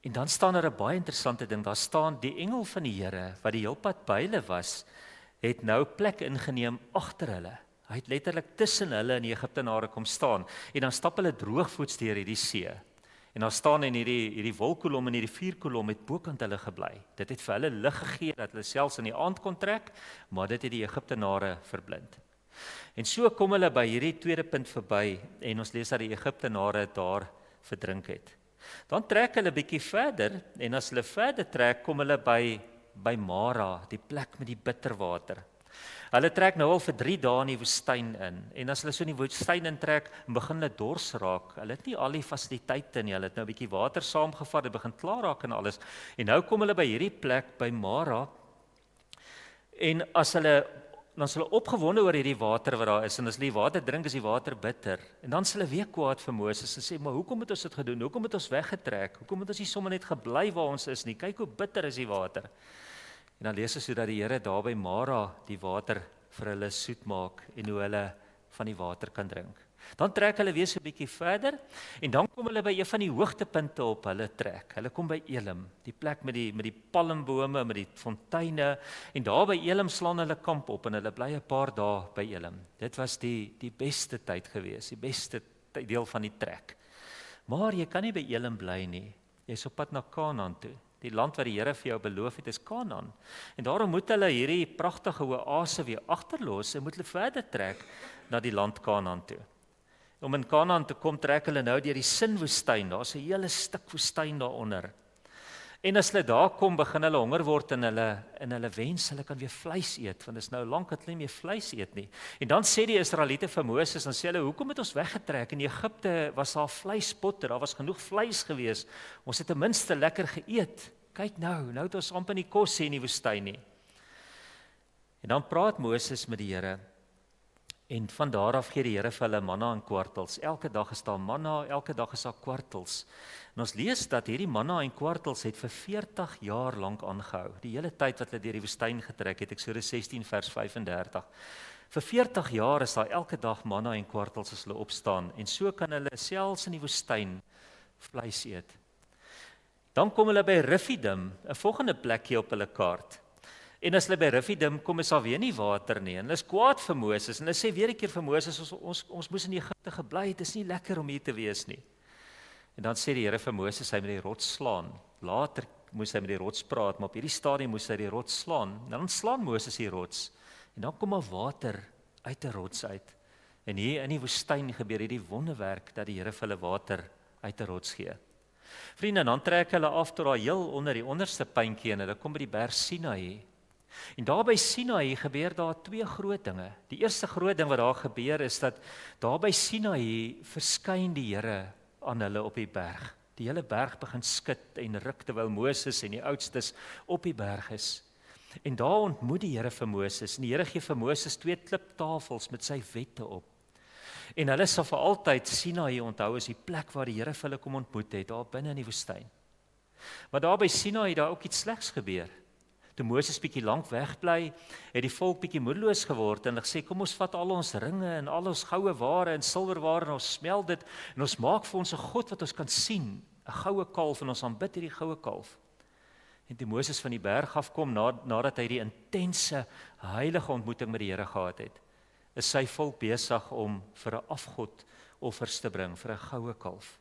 En dan staan daar 'n baie interessante ding, daar staan die engel van die Here, wat die heelpad by hulle was, het nou plek ingeneem agter hulle. Hy het letterlik tussen hulle en die Egiptenare kom staan, en dan stap hulle droogvoets deur hierdie see. En daar staan in hierdie wolkkolom en hierdie vuurkolom het bokant hulle gebly. Dit het vir hulle lig gegee dat hulle selfs in die aand kon trek, maar dit het die Egiptenare verblind. En so kom hulle by hierdie tweede punt verby, en ons lees dat die Egiptenare daar verdrink het. Dan trek hulle bietjie verder, en as hulle verder trek, kom hulle by Mara, die plek met die bitterwater. Hulle trek nou al vir 3 dae in die woestyn in, en as hulle so in die woestyn intrek, begin hulle dors raak. Hulle het nie al die fasiliteite nie, hulle het nou 'n bietjie water saamgevat, dit begin klaar raak en alles. En nou kom hulle by hierdie plek, by Mara, en dan is hulle opgewonde oor hierdie water wat daar is, en as hulle die water drink, is die water bitter. En dan is hulle weer kwaad vir Moses en sê, maar hoekom het ons dit gedoen? Hoekom het ons weggetrek? Hoekom het ons nie sommer net gebly waar ons is nie? Kyk hoe bitter is die water. En dan lees ons hoe dat die Here daar by Mara die water vir hulle soet maak, en hoe hulle van die water kan drink. Dan trek hulle weer so 'n bietjie verder, en dan kom hulle by een van die hoogtepunte op hulle trek. Hulle kom by Elim, die plek met die palmbome, met die fonteine, en daar by Elim slaan hulle kamp op, en hulle bly 'n paar dae by Elim. Dit was die beste tyd gewees, die beste deel van die trek. Maar jy kan nie by Elim bly nie, jy is op pad na Kanaan toe. Die land wat die Here vir jou beloof het, is Kanaan. En daarom moet hulle hierdie pragtige oase weer agterlos, en moet hulle verder trek na die land Kanaan toe. Om in Kanaan te kom, trek hulle nou deur die Sin-woestyn, daar's 'n hele stuk woestyn daaronder. En as hulle daar kom, begin hulle honger word, en hulle wens hulle kan weer vleis eet, want dit is nou lank dat hulle nie meer vleis eet nie. En dan sê die Israeliete vir Moses, dan sê hulle, hoekom het ons weggetrek? In Egipte was daar vleispotte, daar was genoeg vleis gewees, ons het ten minste lekker geëet. Kyk nou het ons amper nie kos in die woestyn nie. En dan praat Moses met die Here, en van daar af gee die Here vir hulle manna en kwartels. Elke dag is daar manna, elke dag is daar kwartels. En ons lees dat hierdie manna en kwartels het vir 40 jaar lank aangehou. Die hele tyd wat hulle deur die woestyn getrek het, Eksodus 16 vers 35. Vir 40 jaar is daar elke dag manna en kwartels as hulle opstaan, en so kan hulle selfs in die woestyn vleis eet. Dan kom hulle by Refidim, 'n volgende plekjie op hulle kaart. En as hulle by Refidim kom, is daar weer nie water nie, en hulle is kwaad vir Moses, en hulle sê weer 'n keer vir Moses, ons moes in Egipte gebly, dit is nie lekker om hier te wees nie. En dan sê die Here vir Moses, hy moet die rots slaan. Later moes hy met die rots praat, maar op hierdie stadium moes hy die rots slaan. En dan slaan Moses die rots, en dan kom maar water uit 'n rots uit. En hier in die woestyn gebeur hierdie wonderwerk dat die Here vir hulle water uit 'n rots gee. Vriende, dan trek hulle af tot daar heel onder die onderste puntjie en hulle kom by die berg Sinaï. En daar by Sinaï gebeur daar twee groot dinge. Die eerste groot ding wat daar gebeur is dat daar by Sinaï verskyn die Here aan hulle op die berg. Die hele berg begin skud en ruk terwyl Moses en die oudstes op die berg is. En daar ontmoet die Here vir Moses. En die Here gee vir Moses 2 kliptafels met sy wette op. En hulle sal vir altyd Sinaï onthou as die plek waar die Here vir hulle kom ontmoet het, daar binne in die woestyn. Maar daar by Sinaï daar ook iets slegs gebeur. Toe Moses bietjie lank wegbly, het die volk bietjie moedeloos geword en hulle sê kom ons vat al ons ringe en al ons goue ware en silwerware en ons smelt dit en ons maak vir ons 'n God wat ons kan sien, 'n goue kalf en ons aanbid hierdie goue kalf. En toe Moses van die berg afkom nadat hy die intense heilige ontmoeting met die Here gehad het, is sy volk besig om vir 'n afgod offers te bring vir 'n goue kalf.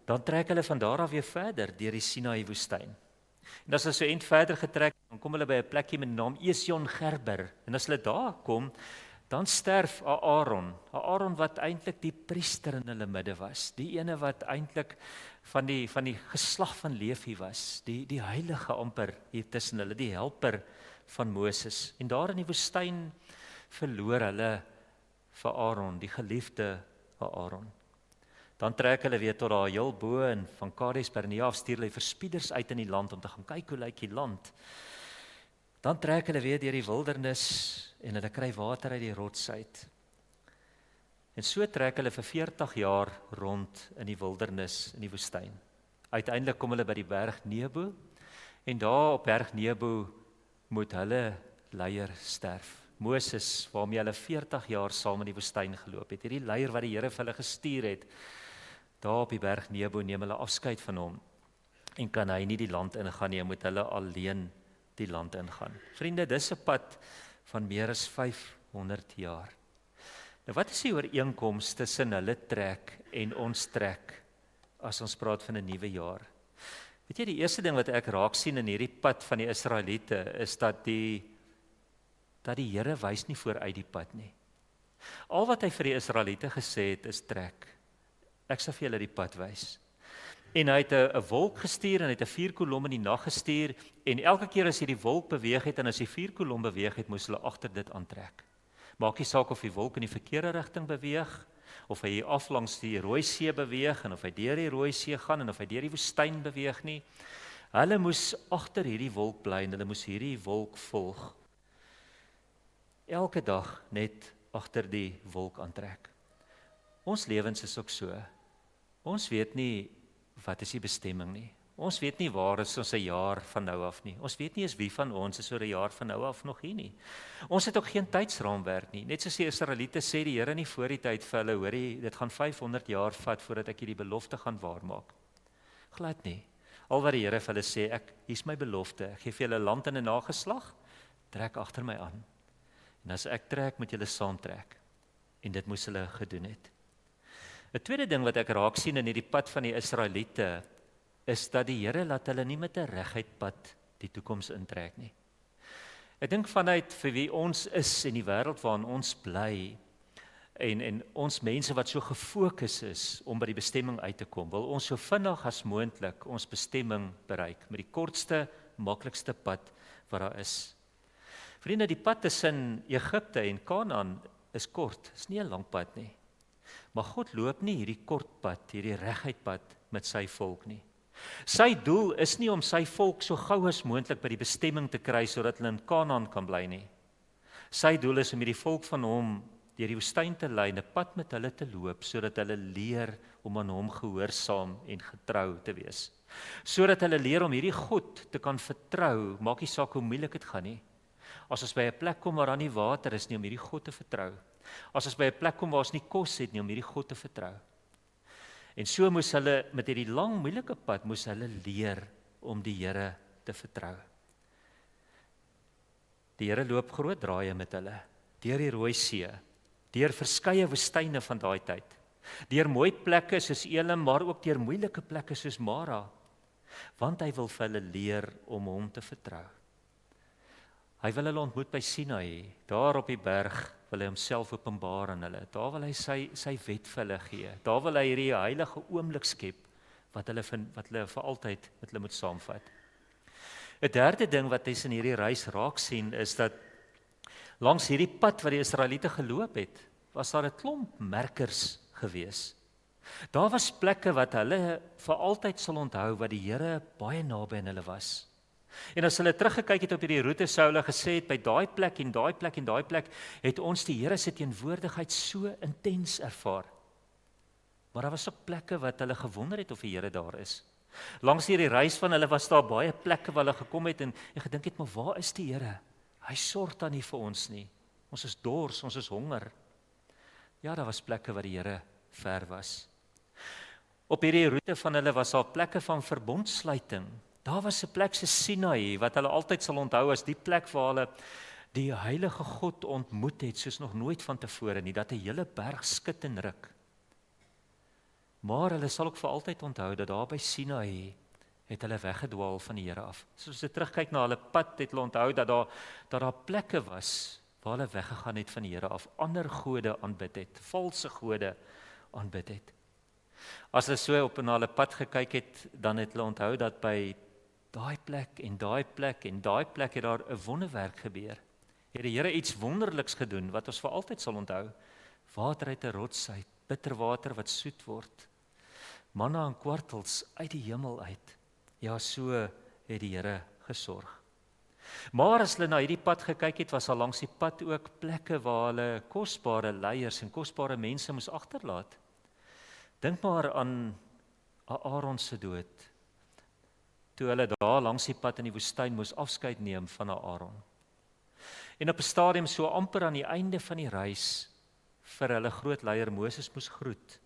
Dan trek hulle van daar af weer verder deur die Sinaï woestyn. En as hulle so eind verder getrek, dan kom hulle by 'n plekkie met die naam Esion Gerber. En as hulle daar kom, dan sterf Aaron wat eintlik die priester in hulle midde was, die ene wat eintlik van die geslag van Levi was, die heilige amper hier tussen hulle, die helper van Moses. En daar in die woestyn verloor hulle vir Aaron, die geliefde Aaron. Dan trek hulle weer tot daar heel bo en van Kades Barnea af stuur hulle verspieders uit in die land om te gaan kyk hoe lyk die land. Dan trek hulle weer deur die wildernis en hulle kry water uit die rots uit. En so trek hulle vir 40 jaar rond in die wildernis in die woestyn. Uiteindelik kom hulle by die berg Nebo en daar op berg Nebo moet hulle leier sterf. Moses, waarmee hulle 40 jaar saam in die woestyn geloop het, hierdie leier wat die Here vir hulle gestuur het, daar op die berg Nebo neem hulle afskeid van hom en kan hy nie die land ingaan nie, moet hulle alleen die land ingaan. Vriende, dis 'n pad van meer as 500 jaar. Nou wat is die ooreenkoms tussen hulle trek en ons trek as ons praat van 'n nuwe jaar? Weet jy, die eerste ding wat ek raak sien in hierdie pad van die Israeliete is dat die Here wys nie vooruit die pad nie. Al wat hy vir die Israeliete gesê het is trek. Ek sal vir julle die pad wys. En hy het 'n wolk gestuur en hy het 'n vuurkolom in die nag gestuur en elke keer as hy die wolk beweeg het en as die vuurkolom beweeg het, moes hulle agter dit aantrek. Maak nie saak of die wolk in die verkeerde rigting beweeg, of hy af langs die Rooi See beweeg en of hy deur die Rooi See gaan en of hy deur die woestyn beweeg nie. Hulle moes agter hierdie wolk bly en hulle moes hierdie wolk volg. Elke dag net agter die wolk aantrek. Ons lewens is ook so. Ons weet nie wat is die bestemming nie. Ons weet nie waar is ons 'n jaar van nou af nie. Ons weet nie eens wie van ons is oor 'n jaar van nou af nog hier nie. Ons het ook geen tydsraamwerk nie. Net soos die Israeliete sê die Here nie voor die tyd vir hulle, hoorie, dit gaan 500 jaar vat voordat ek hierdie belofte gaan waarmaak. Glad nie. Al wat die Here vir hulle sê, hier's my belofte. Ek gee vir julle land in 'n nageslag. Trek agter my aan. En as ek trek, moet julle saamtrek. En dit moes hulle gedoen het. 'n Tweede ding wat ek raak sien in hierdie pad van die Israeliete is dat die Here laat hulle nie met 'n reguit pad die toekoms intrek nie. Ek dink vanuit vir wie ons is en die wêreld waarin ons bly en ons mense wat so gefokus is om by die bestemming uit te kom, wil ons so vinnig as moontlik ons bestemming bereik met die kortste, maklikste pad wat daar is. Vriende, die pad tussen Egipte en Kanaan is kort, is nie 'n lang pad nie. Maar God loop nie hierdie kort pad, hierdie reguit pad met sy volk nie. Sy doel is nie om sy volk so gou as moontlik by die bestemming te kry sodat hulle in Kanaan kan bly nie. Sy doel is om hierdie volk van hom deur die woestyn te lei en 'n pad met hulle te loop sodat hulle leer om aan hom gehoorsaam en getrou te wees. Sodat hulle leer om hierdie God te kan vertrou, maak nie saak hoe moeilik dit gaan nie. As ons by 'n plek kom waar daar nie water is nie, om hierdie God te vertrou. As ons by 'n plek kom waar ons nie kos het nie, om hierdie God te vertrou. En so moes hulle met hierdie lang moeilike pad moes hulle leer om die Here te vertrou. Die Here loop groot draaie met hulle deur die Rooi See, deur verskeie woestyne van daai tyd, deur mooi plekke soos Elim, maar ook deur moeilike plekke soos Mara, want hy wil vir hulle leer om hom te vertrou. Hy wil hulle ontmoet by Sinai, daar op die berg wil hy homself openbaar aan hulle. Daar wil hy sy wet vir hulle gee. Daar wil hy hierdie heilige oomblik skep wat hulle vir altyd met hulle moet saamvat. 'n Derde ding wat hy in hierdie reis raak sien is dat langs hierdie pad wat die Israeliete geloop het, was daar 'n klomp merkers gewees. Daar was plekke wat hulle vir altyd sal onthou wat die Here baie naby aan hulle was. En as hulle teruggekyk het op hierdie roete, sou hulle gesê het by daai plek en daai plek en daai plek het ons die Here se teenwoordigheid so intens ervaar. Maar daar was ook plekke wat hulle gewonder het of die Here daar is. Langs hierdie reis van hulle was daar baie plekke waar hulle gekom het en gedink het, maar waar is die Here? Hy sorg dan nie vir ons nie. Ons is dors, ons is honger. Ja, daar was plekke waar die Here ver was. Op hierdie roete van hulle was daar plekke van verbondsluiting. Daar was 'n plek so Sinai wat hulle altyd sal onthou as die plek waar hulle die heilige God ontmoet het soos nog nooit vantevore nie, dat 'n hele berg skud en ruk. Maar hulle sal ook vir altyd onthou dat daar by Sinai het hulle weggedwaal van die Here af. Soos hulle terugkyk na hulle pad, het hulle onthou dat daar plekke was waar hulle weggegaan het van die Here af, ander gode aanbid het, valse gode aanbid het. As hulle so op na hulle pad gekyk het, dan het hulle onthou dat by daai plek en daai plek en daai plek het daar 'n wonderwerk gebeur. Het die Here iets wonderliks gedoen wat ons vir altyd sal onthou. Water uit 'n rots uit, bitter water wat soet word. Manna en kwartels uit die hemel uit. Ja, so het die Here gesorg. Maar as hulle na hierdie pad gekyk het, was al langs die pad ook plekke waar hulle kosbare leiers en kosbare mense moes agterlaat. Dink maar aan Aaron se dood. Toe hulle daar langs die pad in die woestyn moes afskeid neem van Aaron. En op 'n stadium so amper aan die einde van die reis vir hulle groot leier Moses moes groet,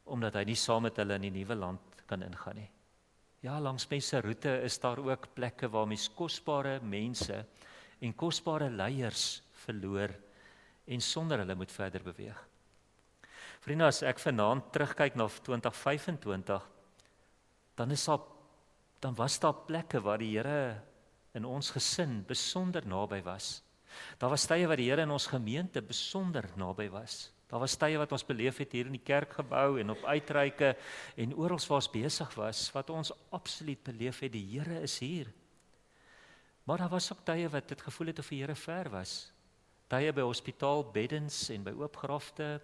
omdat hy nie saam met hulle in die nuwe land kan ingaan nie. Ja, langs mense roete is daar ook plekke waar mens kosbare mense en kosbare leiers verloor en sonder hulle moet verder beweeg. Vriende, as ek vanaand terugkyk na 2025, dan was daar plekke waar die Here in ons gesin besonder naby was. Daar was tye waar die Here in ons gemeente besonder naby was. Daar was tye wat ons beleef het hier in die kerkgebou en op uitreike en oral waar ons besig was, wat ons absoluut beleef het, die Here is hier. Maar daar was ook tye wat dit gevoel het of die Here ver was. Tye by hospitaalbeddens en by oopgrafte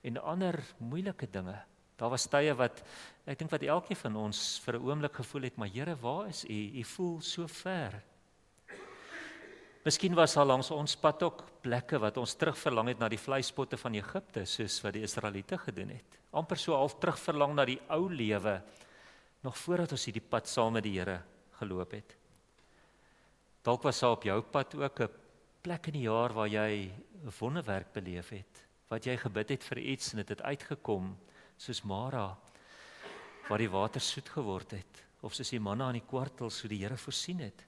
en ander moeilike dinge. Daar was tye wat, ek dink wat elkeen van ons vir 'n oomblik gevoel het, maar Here, waar is U? U voel so ver. Miskien was daar langs ons pad ook plekke wat ons terugverlang het na die vleispotte van Egipte, soos wat die Israeliete gedoen het. Amper so half terugverlang na die ou lewe, nog voordat ons hierdie pad saam met die Here geloop het. Dalk was daar op jou pad ook 'n plek in die jaar waar jy 'n wonderwerk beleef het, wat jy gebid het vir iets en dit het uitgekom, soos Mara, waar die water soet geword het, of soos die manna aan die kwartel, so die Here voorsien het.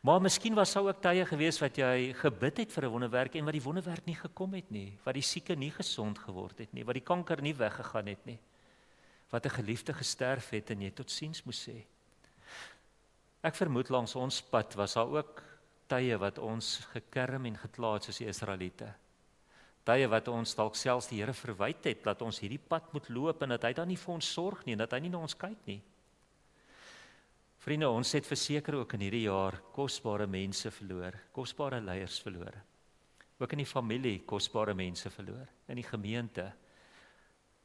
Maar miskien was daar ook tye gewees wat jy gebid het vir 'n wonderwerk en wat die wonderwerk nie gekom het nie, wat die sieke nie gesond geword het nie, wat die kanker nie weggegaan het nie, wat 'n geliefde gesterf het en jy totsiens moes sê. Ek vermoed langs ons pad was daar ook tye wat ons gekerm en gekla het soos die Israeliete. Tye wat ons dalk selfs die Here verwyd het, dat ons hierdie pad moet loop en dat hy dan nie vir ons sorg nie, en dat hy nie na ons kyk nie. Vriende, ons het verseker ook in hierdie jaar kosbare mense verloor, kosbare leiers verloor. Ook in die familie kosbare mense verloor, in die gemeente.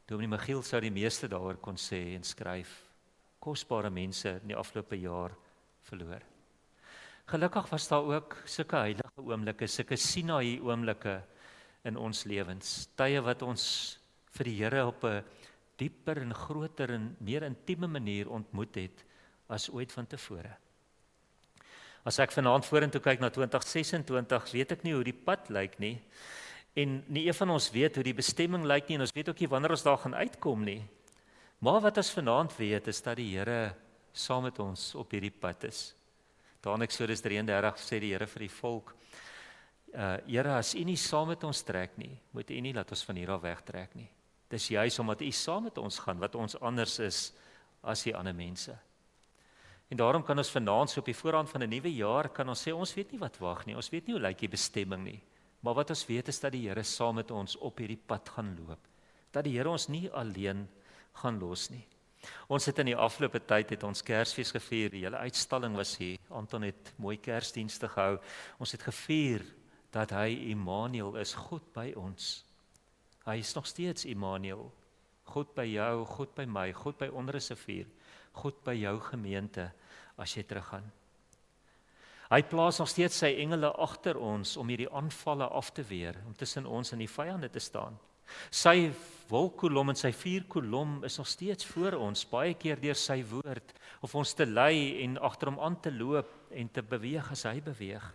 Dominee Michiel sou die meeste daaroor kon sê en skryf, kosbare mense in die afgelope jaar verloor. Gelukkig was daar ook sulke heilige oomblikke, sulke Sinai oomblikke in ons lewens, tye wat ons vir die Here op 'n dieper en groter en meer intieme manier ontmoet het as ooit vantevore. As ek vanaand vorentoe kyk na 2026, weet ek nie hoe die pad lyk nie, en nie een van ons weet hoe die bestemming lyk nie, en ons weet ook nie wanneer ons daar gaan uitkom nie. Maar wat ons vanaand weet, is dat die Here saam met ons op hierdie pad is. Daar in Eksodus 33 sê die Here vir die volk, Here, as U nie saam met ons trek nie, moet U nie laat ons van hier af wegtrek nie. Dis juis omdat U saam met ons gaan, wat ons anders is as die ander mense. En daarom kan ons vanaand so op die voorhand van 'n nuwe jaar kan ons sê ons weet nie wat wag nie. Ons weet nie hoe lyk die bestemming nie. Maar wat ons weet is dat die Here saam met ons op hierdie pad gaan loop. Dat die Here ons nie alleen gaan los nie. Ons het in die afgelope tyd het ons Kersfees gevier. Die hele uitstalling was hier. Anton het mooi Kersdienste gehou. Ons het gevier dat hy Immanuel is, God by ons. Hy is nog steeds Immanuel. God by jou, God by my, God by Onrivier, God by jou gemeente as jy teruggaan. Hy plaas nog steeds sy engele agter ons om hierdie aanvalle af te weer, om tussen ons en die vyande te staan. Sy wolkkolom en sy vuurkolom is nog steeds voor ons, baie keer deur sy woord, of ons te lei en agter hom aan te loop en te beweeg as hy beweeg.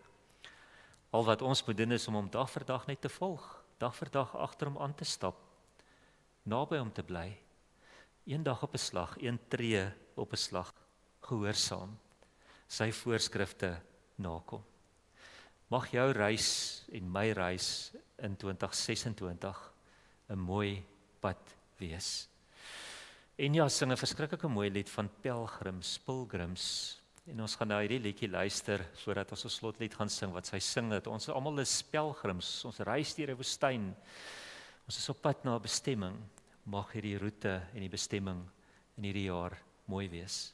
Al wat ons moet doen is om hom dag vir dag net te volg, dag vir dag agter hom aan te stap, naby hom te bly, een dag op 'n slag, een tree op 'n slag, gehoorsaam, sy voorskrifte nakom. Mag jou reis en my reis in 2026 'n mooi pad wees. En ja, sing 'n verskriklike mooi lied van Pilgrims. En ons gaan nou hierdie liedjie luister voordat ons 'n slotlied gaan sing wat sy sing dat ons almal is pelgrims, ons reis deur 'n woestyn. Ons is op pad na 'n bestemming. Mag hierdie roete en die bestemming in hierdie jaar mooi wees.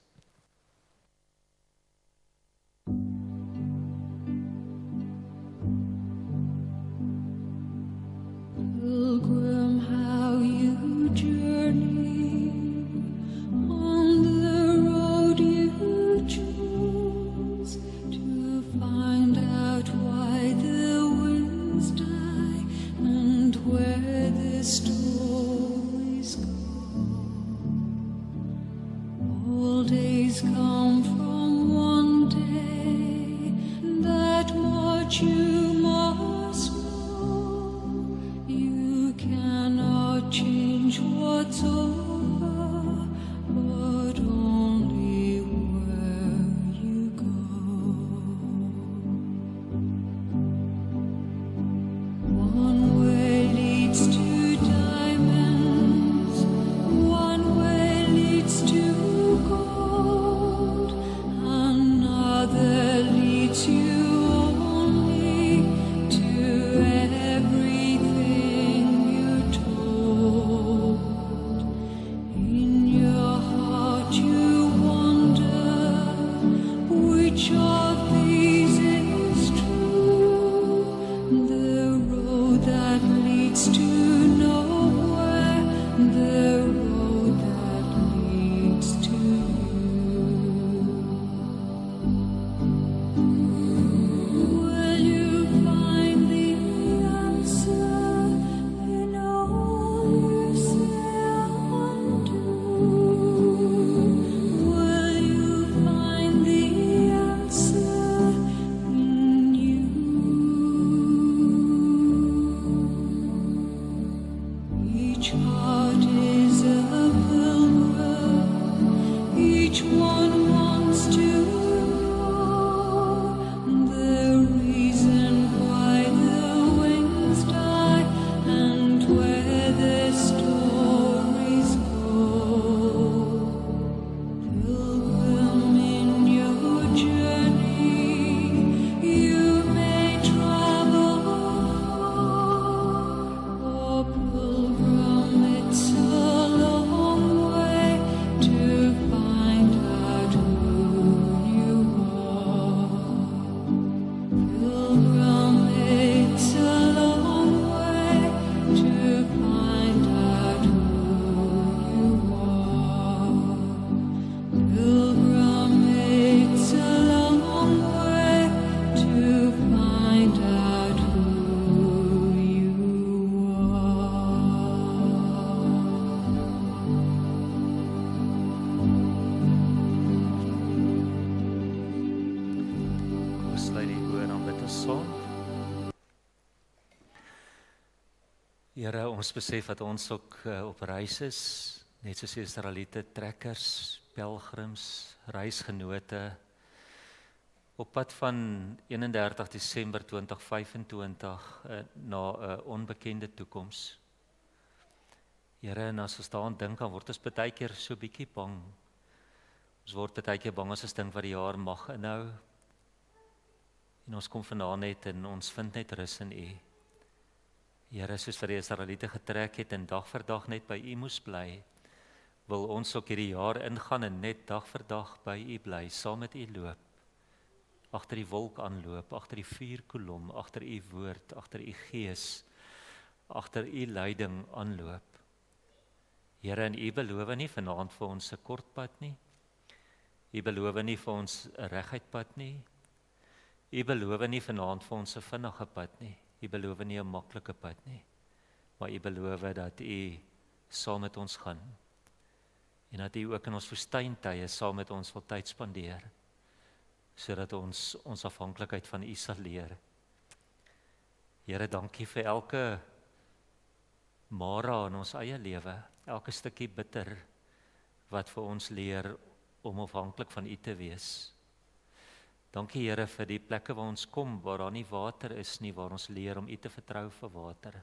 Pilgrim, how you journey on the road you choose to find out why the winds die and where the stories go. All days come from one day, that much you must know. You cannot change what's over, but only where you go. One way leads to diamonds, one way leads to gold, another leads you only to everything you told. In your heart you wonder which of these is true. The road that leads to nowhere, the road that leads to you. Will you find the answer in all you say and do? Will you find the answer in you? Each heart is a pilgrim, each one wants to know the reason why the wings die and where the stories go. Pilgrim, in your journey, you may travel far. Oh, pilgrim, it's a long way to find out who you are. Pilgrim, it's a long way to find out who you are. Pilgrim, it's a long way to find out who you are. Kom ons sluit die oë en dan bid ons saam. Here, ons besef dat ons ook op reis is, net soos die Israeliete, trekkers, pelgrims, reisgenote, op pad van 31 Desember 2025 na 'n onbekende toekoms. Here, en as ons daaraan dink, dan word ons baie keer so bietjie bang. Ons word baie keer bang as ons dink wat die jaar mag inhou. En ons kom vanaand net en ons vind net rus in U. Here, soos vir die Israeliete getrek het en dag vir dag net by U moes bly, wil ons ook hierdie jaar ingaan en net dag vir dag by U bly, saam met U loop. Agter die wolk aanloop, agter die vuurkolom, agter U woord, agter U gees, agter U leiding aanloop. Here, en U beloof nie vanaand vir ons 'n kort pad nie. U beloof nie vir ons 'n reguit pad nie. U beloof nie vanaand vir ons 'n vinnige pad nie. U beloof nie 'n maklike pad nie. Maar U beloof dat U saam met ons gaan. En dat U ook in ons woestyntye saam met ons wil tyd spandeer, sodat ons afhanklikheid van U sal leer. Here, dankie vir elke mara in ons eie lewe, elke stukkie bitter wat vir ons leer om afhanklik van U te wees. Dankie Here vir die plekke waar ons kom, waar daar nie water is nie, waar ons leer om U te vertrou vir water.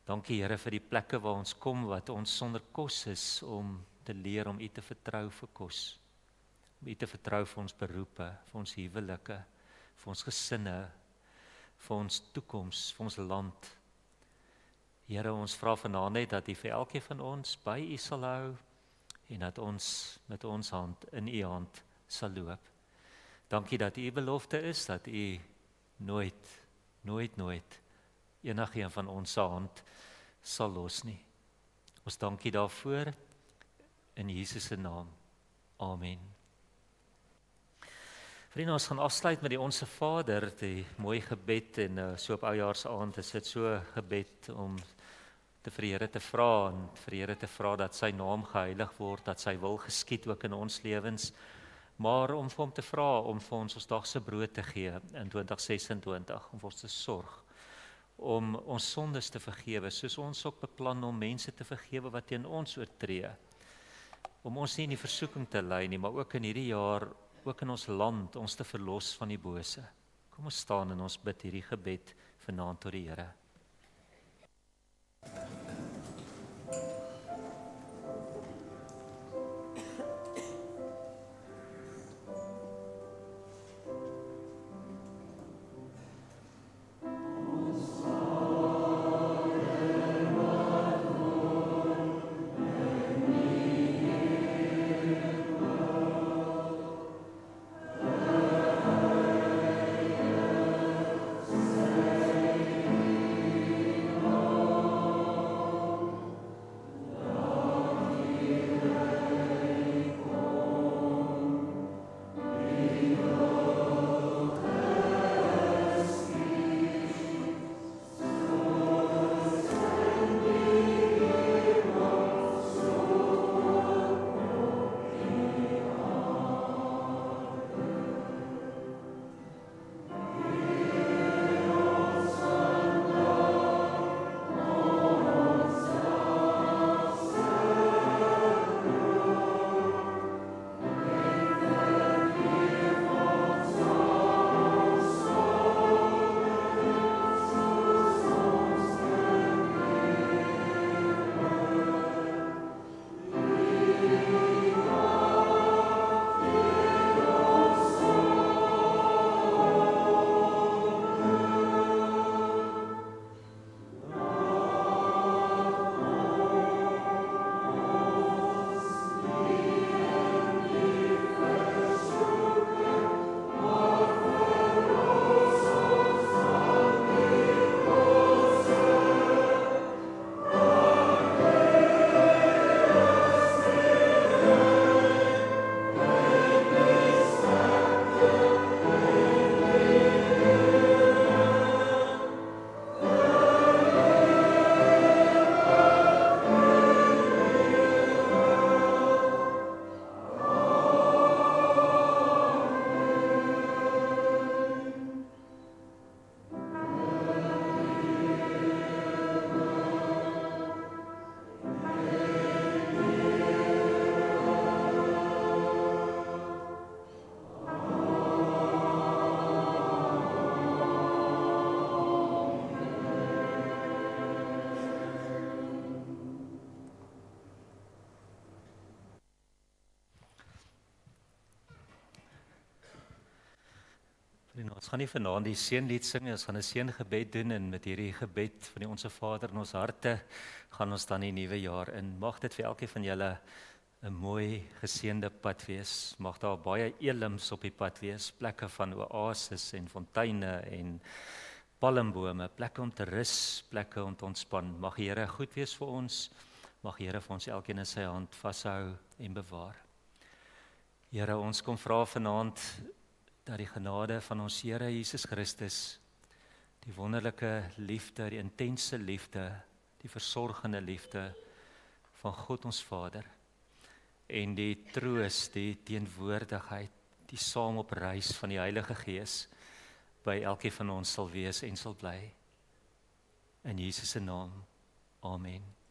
Dankie Here vir die plekke waar ons kom, wat ons sonder kos is, om te leer om U te vertrou vir kos. Om U te vertrou vir ons beroepe, vir ons huwelike, vir ons gesinne, vir ons toekoms, vir ons land. Here, ons vra vanaand net dat U vir elkeen van ons by U sal hou en dat ons met ons hand in U hand sal loop. Dankie dat U belofte is dat U nooit enigeen van ons se hand sal los nie. Ons dankie daarvoor in Jesus se naam. Amen. Vriende, ons gaan afsluit met die Onse Vader, die mooi gebed, en so op oujaarsaand is dit so gebed om vir die Here te vra en vir die Here te vra dat sy naam geheilig word, dat sy wil geskied ook in ons lewens, maar om vir hom te vra om vir ons dagse brood te gee in 2026, om vir ons te sorg, om ons sondes te vergewe, soos ons ook beplan om mense te vergewe wat teen ons oortree, om ons nie in die versoeking te lei nie, maar ook in hierdie jaar, ook in ons land, ons te verlos van die bose. Kom ons staan en ons bid hierdie gebed vanaand tot die Here. Ons gaan nie vanaand die seënlied sing nie, ons gaan 'n seëngebed doen en met hierdie gebed van die Onse Vader in ons harte gaan ons dan die nuwe jaar in. Mag dit vir elkeen van julle 'n mooi geseënde pad wees. Mag daar baie elms op die pad wees, plekke van oases en fonteine en palmbome, plekke om te rus, plekke om te ontspan. Mag die Here goed wees vir ons. Mag die Here vir ons elkeen in sy hand vashou en bewaar. Here, ons kom vra vanaand dat die genade van ons Here Jesus Christus, die wonderlike liefde, die intense liefde, die versorgende liefde van God ons Vader en die troos, die teenwoordigheid, die saam op reis van die Heilige Gees by elkeen van ons sal wees en sal bly. In Jesus se naam. Amen.